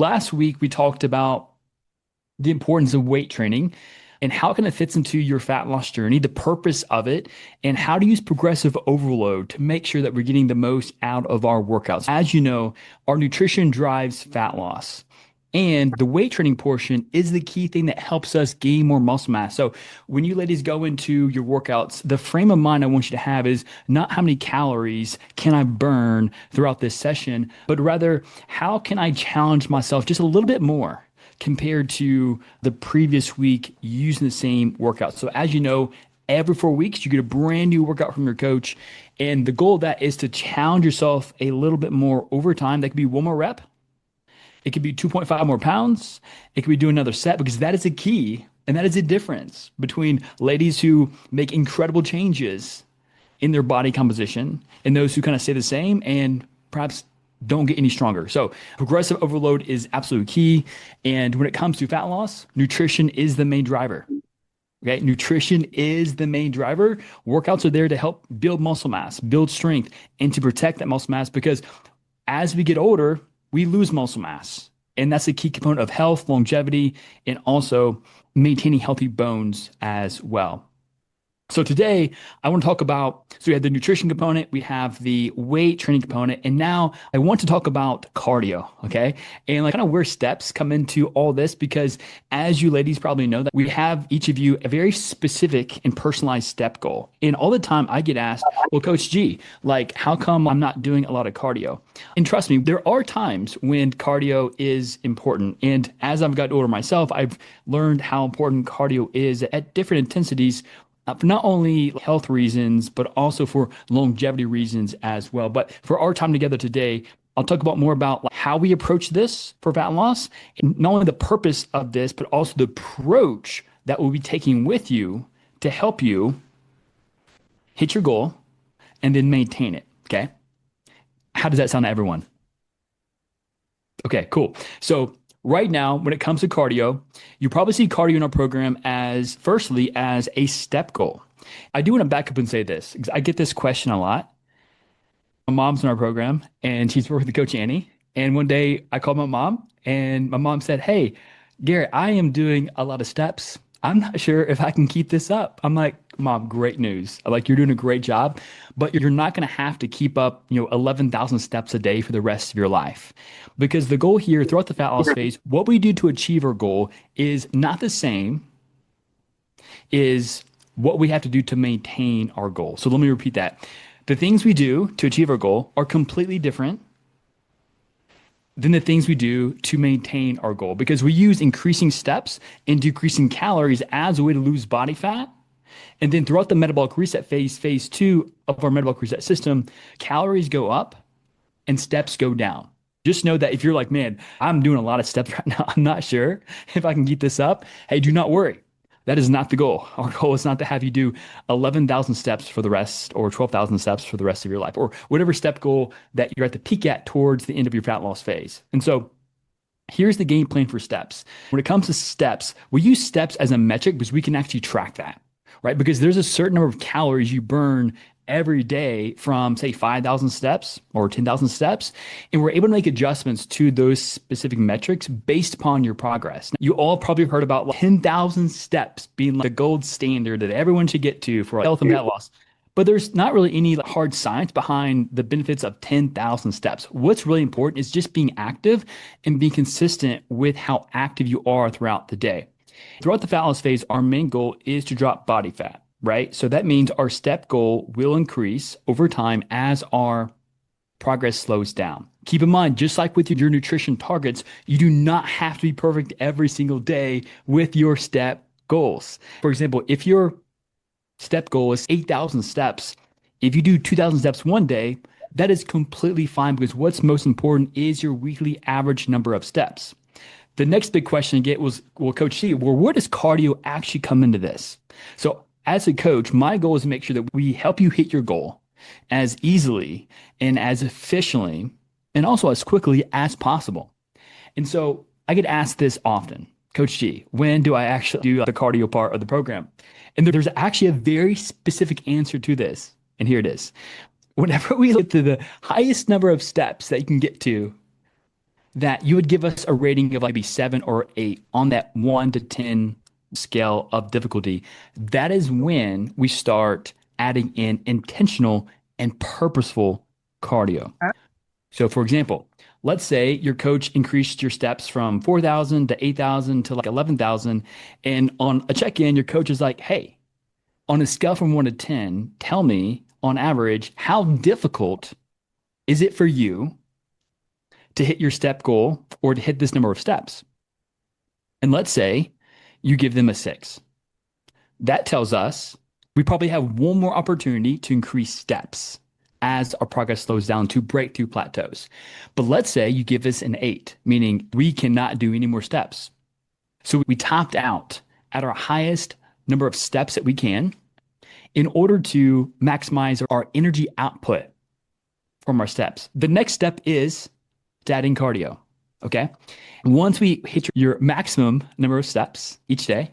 Last week, we talked about the importance of weight training and how can it fits into your fat loss journey, the purpose of it, and how to use progressive overload to make sure that we're getting the most out of our workouts. As you know, our nutrition drives fat loss. And the weight training portion is the key thing that helps us gain more muscle mass. So when you ladies go into your workouts, the frame of mind I want you to have is not how many calories can I burn throughout this session, but rather how can I challenge myself just a little bit more compared to the previous week using the same workout. So as you know, every 4 weeks, you get a brand new workout from your coach. And the goal of that is to challenge yourself a little bit more over time. That could be one more rep. It could be 2.5 more pounds. It could be doing another set because that is a key. And that is a difference between ladies who make incredible changes in their body composition and those who kind of stay the same and perhaps don't get any stronger. So progressive overload is absolutely key. And when it comes to fat loss, nutrition is the main driver. Okay, nutrition is the main driver. Workouts are there to help build muscle mass, build strength, and to protect that muscle mass because as we get older, we lose muscle mass. And that's a key component of health, longevity, and also maintaining healthy bones as well. So today I want to talk about, so we have the nutrition component, we have the weight training component, and now I want to talk about cardio, okay? And like kind of where steps come into all this, because as you ladies probably know that we have each of you a very specific and personalized step goal. And all the time I get asked, well, Coach G, like how come I'm not doing a lot of cardio? And trust me, there are times when cardio is important. And as I've gotten older myself, I've learned how important cardio is at different intensities for not only health reasons, but also for longevity reasons as well. But for our time together today, I'll talk about more about how we approach this for fat loss, and not only the purpose of this, but also the approach that we'll be taking with you to help you hit your goal and then maintain it. Okay. How does that sound to everyone? Okay, cool. So right now, when it comes to cardio, you probably see cardio in our program as, firstly, as a step goal. I do want to back up and say this, because I get this question a lot. My mom's in our program, and she's working with Coach Annie. And one day, I called my mom, and my mom said, "Hey, Garrett, I am doing a lot of steps. I'm not sure if I can keep this up." I'm like, "Mom, great news. Like, you're doing a great job, but you're not going to have to keep up, 11,000 steps a day for the rest of your life." Because the goal here throughout the fat loss phase, what we do to achieve our goal is not the same, is what we have to do to maintain our goal. So let me repeat that. The things we do to achieve our goal are completely different than the things we do to maintain our goal because we use increasing steps and decreasing calories as a way to lose body fat. And then throughout the metabolic reset phase, phase two of our metabolic reset system, calories go up and steps go down. Just know that if you're like, "Man, I'm doing a lot of steps right now. I'm not sure if I can keep this up." Hey, do not worry. That is not the goal. Our goal is not to have you do 11,000 steps for the rest or 12,000 steps for the rest of your life or whatever step goal that you're at the peak at towards the end of your fat loss phase. And so here's the game plan for steps. When it comes to steps, we use steps as a metric because we can actually track that, right? Because there's a certain number of calories you burn every day from, say, 5,000 steps or 10,000 steps. And we're able to make adjustments to those specific metrics based upon your progress. Now, you all probably heard about 10,000 steps being like the gold standard that everyone should get to for health and fat loss. But there's not really any hard science behind the benefits of 10,000 steps. What's really important is just being active and being consistent with how active you are throughout the day. Throughout the fat loss phase, our main goal is to drop body fat, right? So that means our step goal will increase over time as our progress slows down. Keep in mind, just like with your nutrition targets, you do not have to be perfect every single day with your step goals. For example, if your step goal is 8,000 steps, if you do 2,000 steps one day, that is completely fine because what's most important is your weekly average number of steps. The next big question I get was, well, Coach C, where does cardio actually come into this? So as a coach, my goal is to make sure that we help you hit your goal as easily and as efficiently and also as quickly as possible. And so I get asked this often, "Coach G, when do I actually do the cardio part of the program?" And there's actually a very specific answer to this. And here it is. Whenever we get to the highest number of steps that you can get to that you would give us a rating of like maybe 7 or 8 on that 1 to 10 scale of difficulty. That is when we start adding in intentional and purposeful cardio. So, for example, let's say your coach increased your steps from 4,000 to 8,000 to like 11,000. And on a check in, your coach is like, hey, on a scale from 1 to 10, tell me on average, how difficult is it for you to hit your step goal or to hit this number of steps? And let's say you give them a 6. That tells us we probably have one more opportunity to increase steps as our progress slows down to break through plateaus. But let's say you give us an 8, meaning we cannot do any more steps. So we topped out at our highest number of steps that we can in order to maximize our energy output from our steps. The next step is adding cardio. Okay. Once we hit your maximum number of steps each day,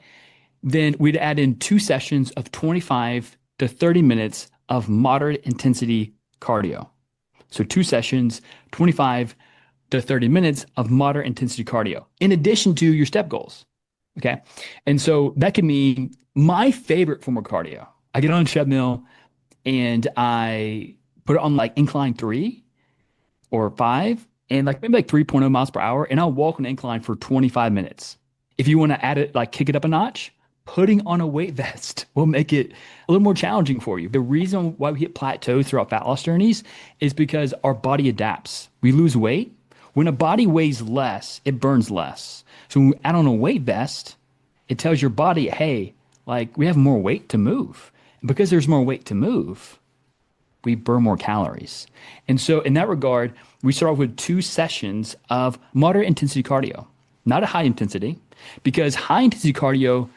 then we'd add in 2 sessions of 25 to 30 minutes of moderate intensity cardio. So 2 sessions, 25 to 30 minutes of moderate intensity cardio, in addition to your step goals. Okay. And so that can mean my favorite form of cardio. I get on a treadmill and I put it on like incline 3 or 5 and like maybe like 3.0 miles per hour. And I'll walk on an incline for 25 minutes. If you want to add it, like kick it up a notch, putting on a weight vest will make it a little more challenging for you. The reason why we hit plateaus throughout fat loss journeys is because our body adapts. We lose weight. When a body weighs less, it burns less. So when we add on a weight vest, it tells your body, hey, like we have more weight to move. And because there's more weight to move, we burn more calories. And so in that regard, we start off with 2 sessions of moderate intensity cardio, not a high intensity, because high intensity cardio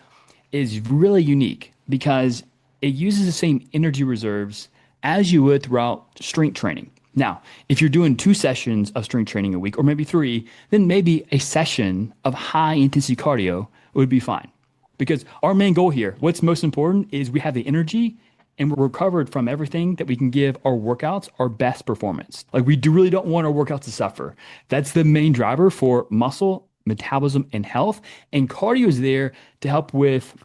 is really unique because it uses the same energy reserves as you would throughout strength training. Now, if you're doing 2 sessions of strength training a week, or maybe 3, then maybe a session of high intensity cardio would be fine. Because our main goal here, what's most important is we have the energy and we're recovered from everything that we can give our workouts our best performance. Like we really don't want our workouts to suffer. That's the main driver for muscle, metabolism, and health. And cardio is there to help with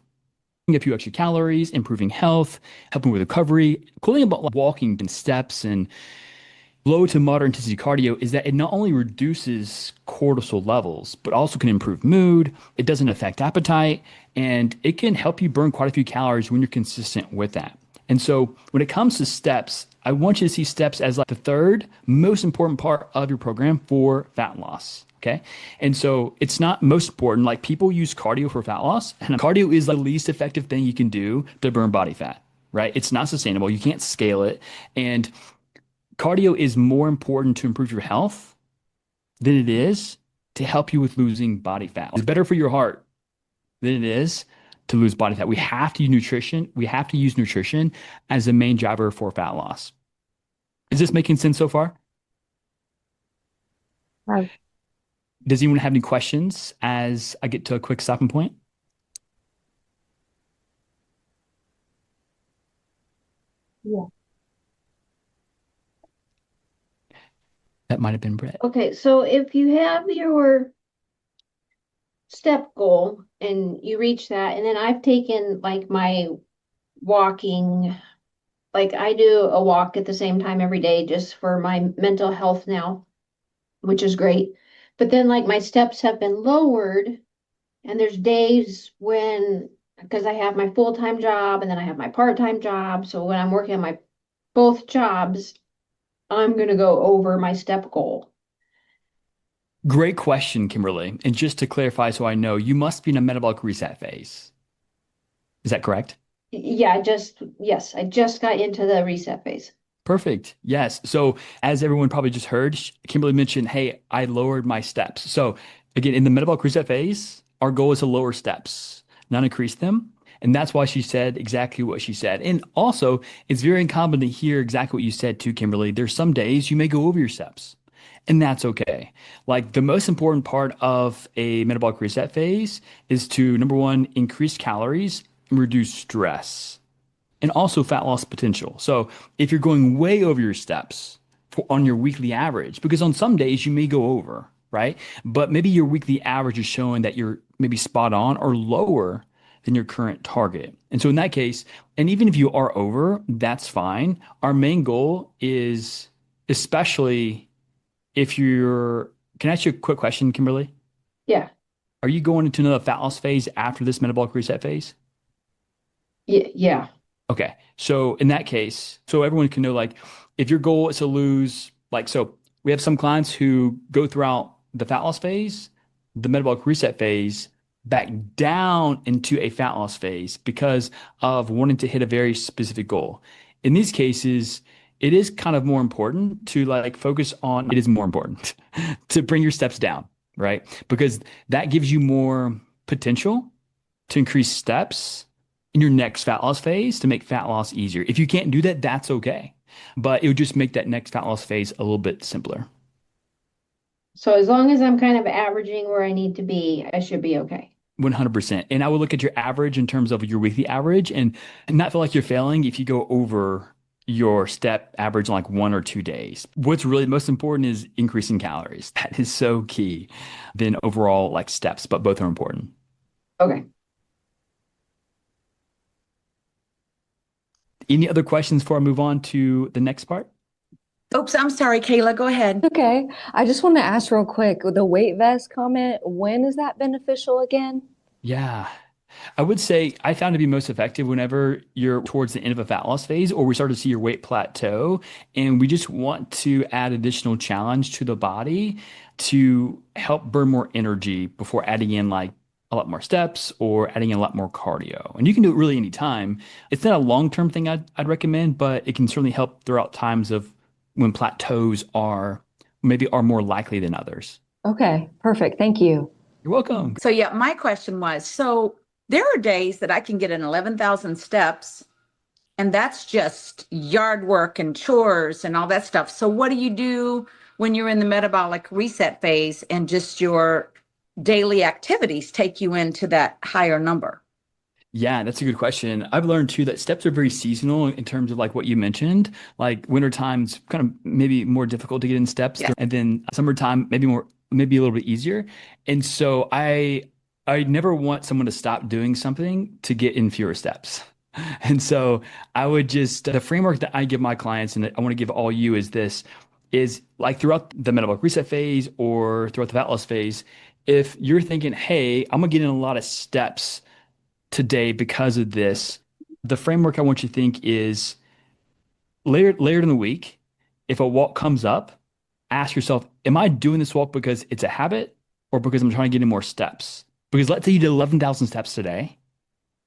a few extra calories, improving health, helping with recovery. Cool thing about like walking and steps and low to moderate intensity cardio is that it not only reduces cortisol levels, but also can improve mood. It doesn't affect appetite, and it can help you burn quite a few calories when you're consistent with that. And so when it comes to steps, I want you to see steps as like the third most important part of your program for fat loss. Okay. And so it's not most important. Like people use cardio for fat loss, and cardio is the least effective thing you can do to burn body fat, right? It's not sustainable. You can't scale it. And cardio is more important to improve your health than it is to help you with losing body fat. It's better for your heart than it is to lose body fat. We have to use nutrition. We have to use nutrition as the main driver for fat loss. Is this making sense so far? Right. Does anyone have any questions as I get to a quick stopping point? Yeah. That might have been Brett. Okay, so if you have your step goal and you reach that, and then I've taken like my walking, like I do a walk at the same time every day just for my mental health now, which is great. But then like my steps have been lowered, and there's days when, because I have my full-time job and then I have my part-time job. So when I'm working on my both jobs, I'm gonna go over my step goal. Great question, Kimberly. And just to clarify, so I know, you must be in a metabolic reset phase. Is that correct? Yeah, yes, I just got into the reset phase. Perfect. Yes. So, as everyone probably just heard, Kimberly mentioned, hey, I lowered my steps. So, again, in the metabolic reset phase, our goal is to lower steps, not increase them. And that's why she said exactly what she said. And also, it's very common to hear exactly what you said too, Kimberly. There's some days you may go over your steps, and that's okay. Like the most important part of a metabolic reset phase is to, number one, increase calories and reduce stress and also fat loss potential. So if you're going way over your steps on your weekly average, because on some days you may go over, right? But maybe your weekly average is showing that you're maybe spot on or lower than your current target. And so in that case, and even if you are over, that's fine. Our main goal is, especially if you're, can I ask you a quick question, Kimberly? Yeah. Are you going into another fat loss phase after this metabolic reset phase? Yeah. Okay. So in that case, so everyone can know, like, if your goal is to lose, like, so we have some clients who go throughout the fat loss phase, the metabolic reset phase, back down into a fat loss phase because of wanting to hit a very specific goal. In these cases, it is kind of more important to like focus on, it is more important to bring your steps down, right? Because that gives you more potential to increase steps in your next fat loss phase to make fat loss easier. If you can't do that, that's okay. But it would just make that next fat loss phase a little bit simpler. So as long as I'm kind of averaging where I need to be, I should be okay. 100%. And I would look at your average in terms of your weekly average and not feel like you're failing if you go over your step average in like 1 or 2 days. What's really most important is increasing calories. That is so key than overall like steps, but both are important. Okay. Any other questions before I move on to the next part? Oops, I'm sorry, Kayla. Go ahead. Okay. I just want to ask real quick, the weight vest comment, when is that beneficial again? Yeah. I would say I found to be most effective whenever you're towards the end of a fat loss phase or we start to see your weight plateau. And we just want to add additional challenge to the body to help burn more energy before adding in like a lot more steps or adding in a lot more cardio. And you can do it really anytime. It's not a long-term thing I'd recommend, but it can certainly help throughout times of when plateaus are maybe are more likely than others. Okay, perfect. Thank you. You're welcome. So, yeah, my question was, so there are days that I can get an 11,000 steps, and that's just yard work and chores and all that stuff. So what do you do when you're in the metabolic reset phase and just your daily activities take you into that higher number? Yeah, that's a good question. I've learned too that steps are very seasonal in terms of like what you mentioned. Like wintertime's kind of maybe more difficult to get in steps, Yeah. and then summertime maybe more, maybe a little bit easier. And so I never want someone to stop doing something to get in fewer steps. And so I would just the framework that I give my clients and that I want to give all you is this is like throughout the metabolic reset phase or throughout the fat loss phase, if you're thinking, hey, I'm gonna get in a lot of steps today because of this. The framework I want you to think is layered in the week. If a walk comes up, ask yourself, am I doing this walk because it's a habit or because I'm trying to get in more steps? Because let's say you did 11,000 steps today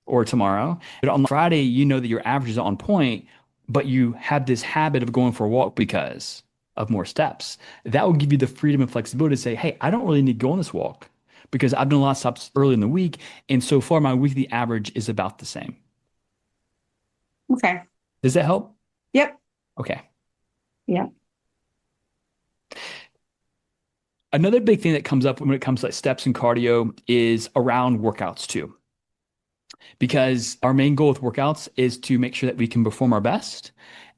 or tomorrow, but on Friday, you know that your average is on point, but you have this habit of going for a walk because of more steps. That will give you the freedom and flexibility to say, hey, I don't really need to go on this walk because I've done a lot of stops early in the week. And so far, my weekly average is about the same. Okay. Does that help? Yep. Okay. Yeah. Another big thing that comes up when it comes to like steps and cardio is around workouts too. Because our main goal with workouts is to make sure that we can perform our best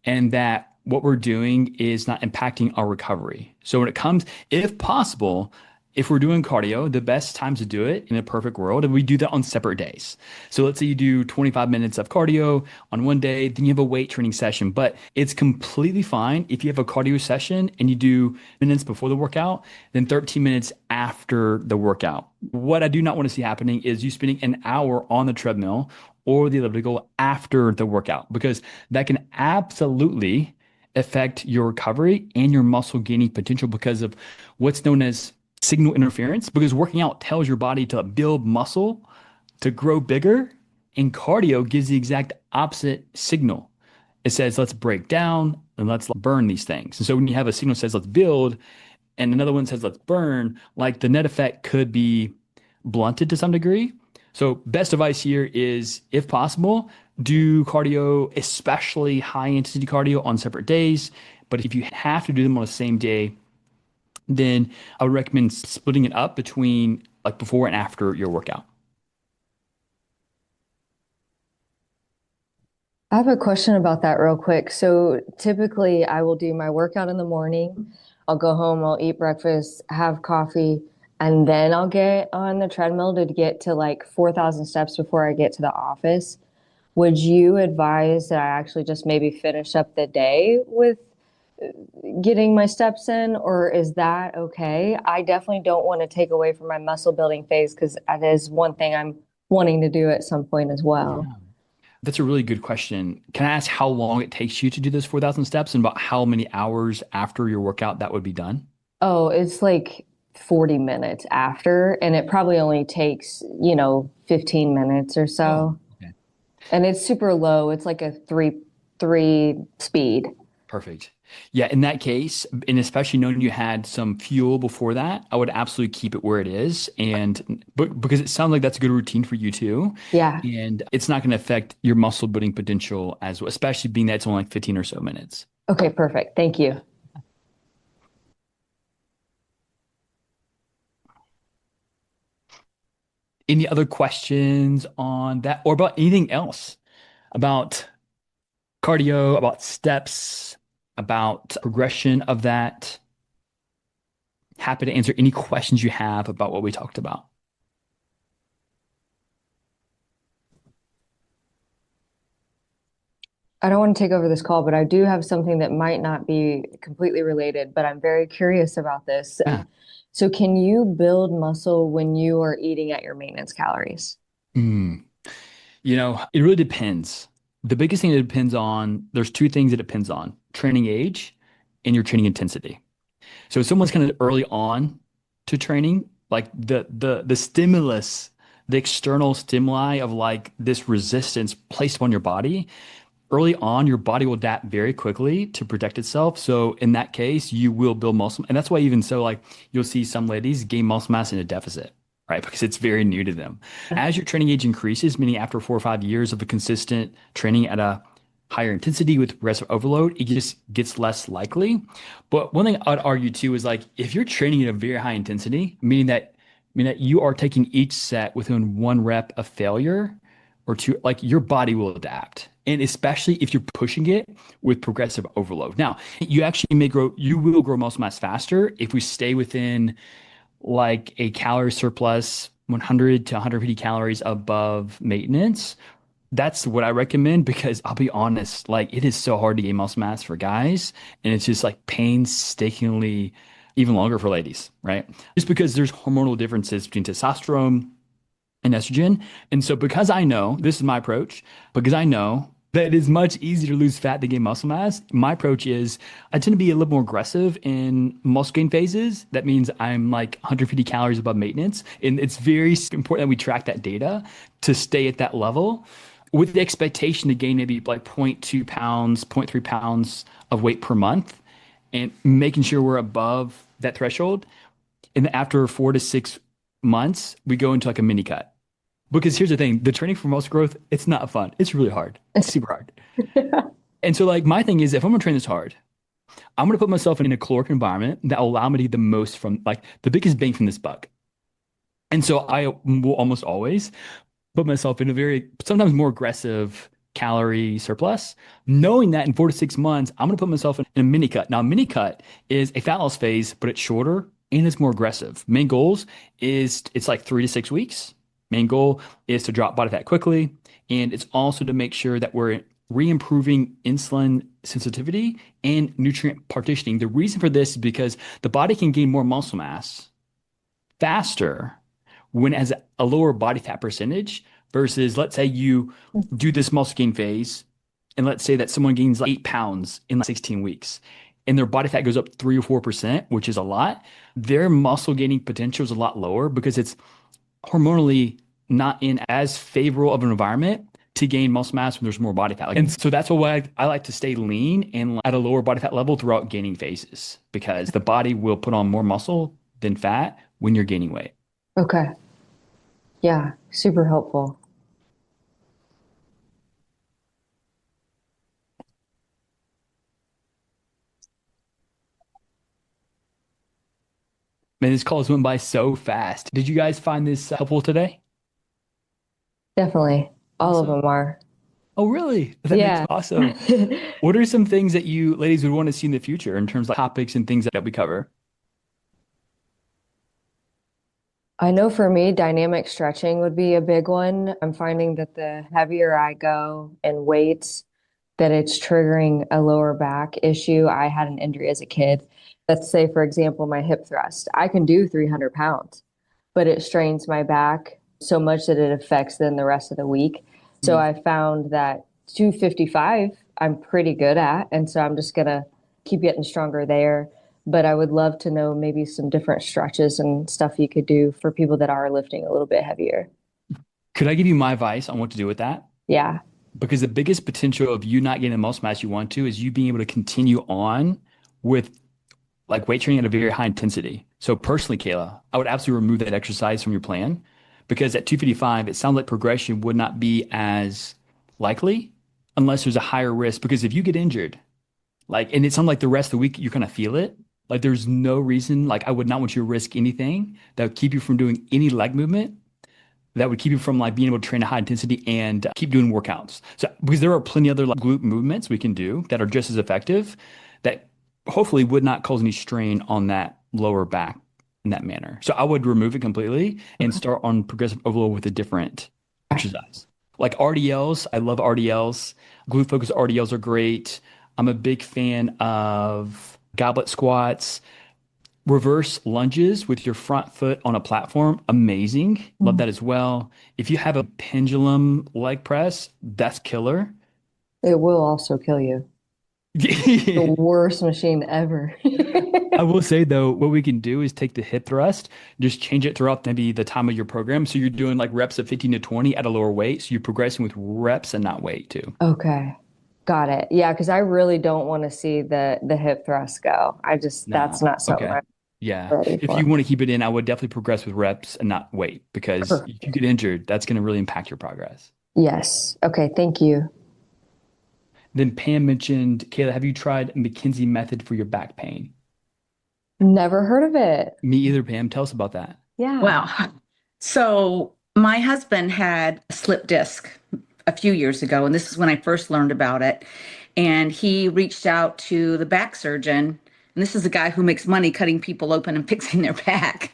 and that what we're doing is not impacting our recovery. So when it comes, if possible, if we're doing cardio, the best time to do it in a perfect world, and we do that on separate days. So let's say you do 25 minutes of cardio on one day, then you have a weight training session. But it's completely fine if you have a cardio session and you do minutes before the workout, then 13 minutes after the workout. What I do not want to see happening is you spending an hour on the treadmill or the elliptical after the workout, because that can absolutely affect your recovery and your muscle gaining potential because of what's known as signal interference, because working out tells your body to build muscle to grow bigger, and cardio gives the exact opposite signal. It says let's break down and let's burn these things. And so when you have a signal that says let's build and another one says let's burn, like the net effect could be blunted to some degree. So best advice here is, if possible, do cardio, especially high intensity cardio, on separate days. But if you have to do them on the same day, then I would recommend splitting it up between like before and after your workout. I have a question about that real quick. So typically I will do my workout in the morning. I'll go home, I'll eat breakfast, have coffee, and then I'll get on the treadmill to get to like 4,000 steps before I get to the office. Would you advise that I actually just maybe finish up the day with getting my steps in, or is that okay? I definitely don't want to take away from my muscle building phase because that is one thing I'm wanting to do at some point as well. Yeah. That's a really good question. Can I ask how long it takes you to do those 4,000 steps and about how many hours after your workout that would be done? Oh, it's like 40 minutes after, and it probably only takes, 15 minutes or Oh, so. okay. And it's super low. It's like a three speed. Perfect. Yeah, in that case, and especially knowing you had some fuel before that, I would absolutely keep it where it is. And but because it sounds like that's a good routine for you too. Yeah. And it's not going to affect your muscle building potential as well, especially being that it's only like 15 or so minutes. Okay, perfect. Thank you. Any other questions on that or about anything else about cardio, about steps, about progression of that? Happy to answer any questions you have about what we talked about. I don't want to take over this call, but I do have something that might not be completely related, but I'm very curious about this. Yeah. So, can you build muscle when you are eating at your maintenance calories? Mm. It really depends. The biggest thing that depends on, there's two things that depends on, training age and your training intensity. So if someone's kind of early on to training, like the stimulus, the external stimuli of like this resistance placed upon your body, early on, your body will adapt very quickly to protect itself. So in that case, you will build muscle. And that's why even so, like you'll see some ladies gain muscle mass in a deficit, right? Because it's very new to them. As your training age increases, meaning after 4 or 5 years of a consistent training at a higher intensity with progressive overload, it just gets less likely. But one thing I'd argue too is like if you're training at a very high intensity, meaning that you are taking each set within one rep of failure or two, like your body will adapt. And especially if you're pushing it with progressive overload. Now, you will grow muscle mass faster if we stay within like a calorie surplus, 100 to 150 calories above maintenance. That's what I recommend because I'll be honest, like it is so hard to gain muscle mass for guys, and it's just like painstakingly even longer for ladies, right? Just because there's hormonal differences between testosterone and estrogen. And so because I know, this is my approach, because I know that it is much easier to lose fat than gain muscle mass, my approach is I tend to be a little more aggressive in muscle gain phases. That means I'm like 150 calories above maintenance. And it's very important that we track that data to stay at that level with the expectation to gain maybe like zero point 0.2 pounds, zero point 0.3 pounds of weight per month and making sure we're above that threshold. And then after 4 to 6 months, we go into like a mini cut. Because here's the thing, the training for muscle growth, it's not fun. It's really hard. It's super hard. And so like my thing is if I'm gonna train this hard, I'm gonna put myself in a caloric environment that will allow me to get the most from like the biggest bang from this buck. And so I will almost always put myself in a very sometimes more aggressive calorie surplus, knowing that in 4 to 6 months, I'm gonna put myself in a mini cut. Now, a mini cut is a fat loss phase, but it's shorter and it's more aggressive. Main goals is it's like 3 to 6 weeks. Main goal is to drop body fat quickly, and it's also to make sure that we're re-improving insulin sensitivity and nutrient partitioning. The reason for this is because the body can gain more muscle mass faster when it has a lower body fat percentage versus let's say you do this muscle gain phase and let's say that someone gains like 8 pounds in like 16 weeks and their body fat goes up 3 or 4%, which is a lot. Their muscle gaining potential is a lot lower because it's hormonally not in as favorable of an environment to gain muscle mass when there's more body fat. And so that's why I like to stay lean and at a lower body fat level throughout gaining phases because the body will put on more muscle than fat when you're gaining weight. Okay. Yeah, super helpful. Man, this call has went by so fast. Did you guys find this helpful today? Definitely. All of Awesome. them are. Oh, really? That makes Yeah. awesome. What are some things that you ladies would want to see in the future in terms of topics and things that we cover? I know for me, dynamic stretching would be a big one. I'm finding that the heavier I go in weights, that it's triggering a lower back issue. I had an injury as a kid. Let's say, for example, my hip thrust. I can do 300 pounds, but it strains my back so much that it affects then the rest of the week. So Mm. I found that 255, I'm pretty good at. And so I'm just going to keep getting stronger there. But I would love to know maybe some different stretches and stuff you could do for people that are lifting a little bit heavier. Could I give you my advice on what to do with that? Yeah. Because the biggest potential of you not getting the muscle mass you want to is you being able to continue on with like weight training at a very high intensity. So personally, Kayla, I would absolutely remove that exercise from your plan because at 255, it sounds like progression would not be as likely unless there's a higher risk. Because if you get injured, like, and it sounds like the rest of the week you're gonna feel it. Like, there's no reason. Like, I would not want you to risk anything that would keep you from doing any leg movement that would keep you from like being able to train at high intensity and keep doing workouts. So because there are plenty other like glute movements we can do that are just as effective that hopefully would not cause any strain on that lower back in that manner. So I would remove it completely and start on progressive overload with a different exercise. Like RDLs, I love RDLs. Glute focused RDLs are great. I'm a big fan of goblet squats. Reverse lunges with your front foot on a platform, amazing. Love Mm. that as well. If you have a pendulum leg press, that's killer. It will also kill you. The worst machine ever. I will say though, what we can do is take the hip thrust, just change it throughout maybe the time of your program. So you're doing like reps of 15 to 20 at a lower weight. So you're progressing with reps and not weight too. Okay. Got it. Yeah, because I really don't want to see the hip thrust go. I just that's No. not something Okay. I'm Yeah. ready If you for. want to keep it in, I would definitely progress with reps and not weight because if you Perfect. get injured, that's going to really impact your progress. Yes. Okay, thank you. Then Pam mentioned, Kayla, have you tried McKinsey method for your back pain? Never heard of it. Me either, Pam. Tell us about that. Yeah. Wow. So my husband had a slip disc a few years ago, and this is when I first learned about it. And he reached out to the back surgeon, and this is a guy who makes money cutting people open and fixing their back.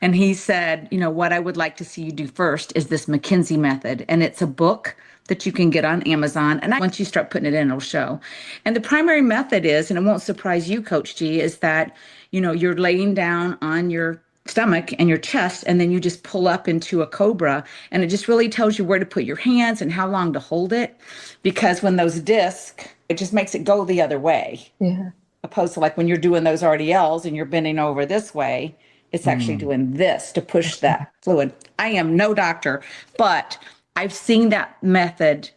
And he said, you know, what I would like to see you do first is this McKinsey method. And it's a book that you can get on Amazon. And once you start putting it in, it'll show. And the primary method is, and it won't surprise you, Coach G, is that, you know, you're laying down on your stomach and your chest, and then you just pull up into a cobra. And it just really tells you where to put your hands and how long to hold it. Because when those discs, it just makes it go the other way. Yeah. Opposed to like when you're doing those RDLs and you're bending over this way, it's actually Mm. doing this to push that fluid. I am no doctor, but I've seen that method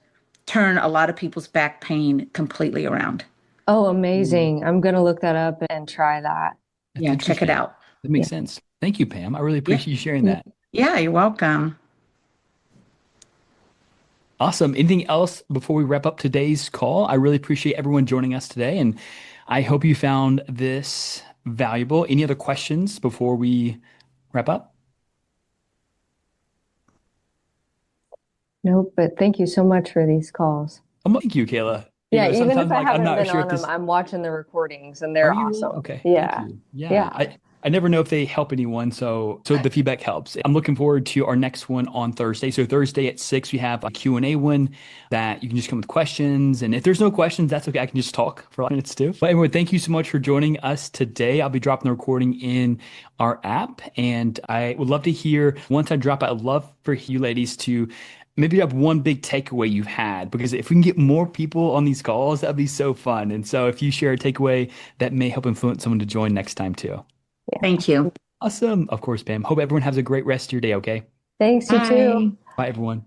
turn a lot of people's back pain completely around. Oh, Mm. amazing. I'm gonna look that up and try that. That's Yeah, check it interesting. out. That makes sense. Thank you, Pam. I really Yeah. appreciate you sharing Yeah. that. Yeah, you're welcome. Awesome. Anything else before we wrap up today's call? I really appreciate everyone joining us today, and I hope you found this valuable. Any other questions before we wrap up? Nope, but thank you so much for these calls. Thank you, Kayla. You Yeah, know, even if sometimes I like I'm haven't not been sure on if them, this. I'm watching the recordings and Are they're you really? awesome. Okay, thank Yeah. you. Yeah, Yeah. I never know if they help anyone, so the feedback helps. I'm looking forward to our next one on Thursday. So Thursday at 6, we have a Q&A one that you can just come with questions, and if there's no questions, that's okay. I can just talk for like minutes too. But anyway, thank you so much for joining us today. I'll be dropping the recording in our app, and I would love to hear once I drop it. I'd love for you ladies to maybe you have one big takeaway you've had because if we can get more people on these calls, that'd be so fun. And so if you share a takeaway, that may help influence someone to join next time too. Thank you. Awesome. Of course, Pam. Hope everyone has a great rest of your day, okay? Thanks, you too. Bye. Bye, everyone.